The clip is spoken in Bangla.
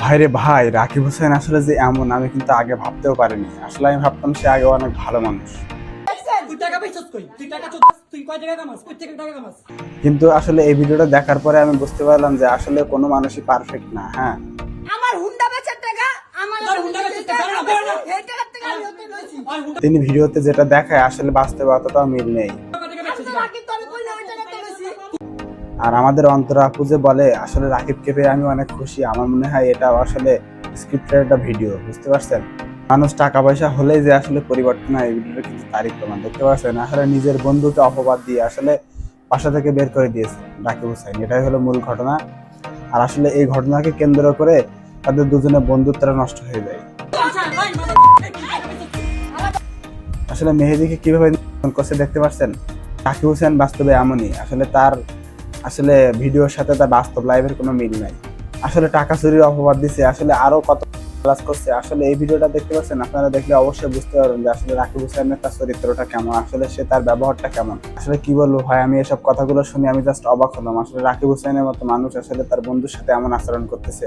ভাইরে ভাই, রাকিব হোসেন আসলে যে এমন আমি কিন্তু আগে ভাবতেও পারিনি। আসলে আমি ভাবতাম সে আগে অনেক ভালো মানুষ, তুই টাকা পাইছস কই? তুই টাকা চোদাস, তুই কয় টাকা কামাস? কই থেকে টাকা কামাস? কিন্তু আসলে এই ভিডিওটা দেখার পরে আমি বুঝতে পারলাম যে আসলে কোনো মানুষই পারফেক্ট না। হ্যাঁ, আমার হুন্ডা বেচার টাকা আমার তোর হুন্ডা বেচে টাকা না বের না। এই টাকার থেকে আমি হতে লইছি। আর হুন্ডা তিনি ভিডিওতে যেটা দেখায় আসলে বাস্তবে অতটাও মিল নেই। টাকা আমি বেচছিস তো না। রাকিব তোরে কইলে ওই টাকাতে লইছি। আর আমাদের অন্তরা আপু যে বলে আসলে রাকিবকে পেয়ে আমি অনেক খুশি, আমার মনে হয় এটা আসলে স্ক্রিপ্টের একটা ভিডিও, বুঝতে পারছেন? মানুষ টাকা পয়সা হলেই যে আসলে পরিবর্তন হয়, এই ভিডিওটা কিন্তু তারই প্রমাণ। দেখতে পাচ্ছেন আসলে নিজের বন্ধুকে অপবাদ দিয়ে আসলে বাসা থেকে বের করে দিয়েছে রাকিব হোসেন, এটাই হলো মূল ঘটনা। আর আসলে এই ঘটনাকে কেন্দ্র করে তাদের দুজনের বন্ধুত্বটা নষ্ট হয়ে যায়। আচ্ছা ভাই মানে আসলে মেহেদীকে কিভাবে নির্যাতন করছে দেখতে পাচ্ছেন? রাকিব হোসেন বাস্তবে এমনই, আসলে তার আসলে ভিডিওর সাথে তার বাস্তব লাইফের কোনো মিল নাই। আসলে টাকা চুরির অপবাদ দিচ্ছে, আসলে আরো কত ক্লাস করছে। আসলে এই ভিডিওটা দেখতে পাচ্ছেন, আপনারা দেখলে অবশ্যই বুঝতে পারবেন যে আসলে রাকিব হোসেনের তার চরিত্রটা কেমন, আসলে সে তার ব্যবহারটা কেমন। আসলে কি বলবো ভাই, আমি এসব কথাগুলো শুনে আমি জাস্ট অবাক হলাম। আসলে রাকিব হোসেনের মতো মানুষ আসলে তার বন্ধুর সাথে এমন আচরণ করতেছে।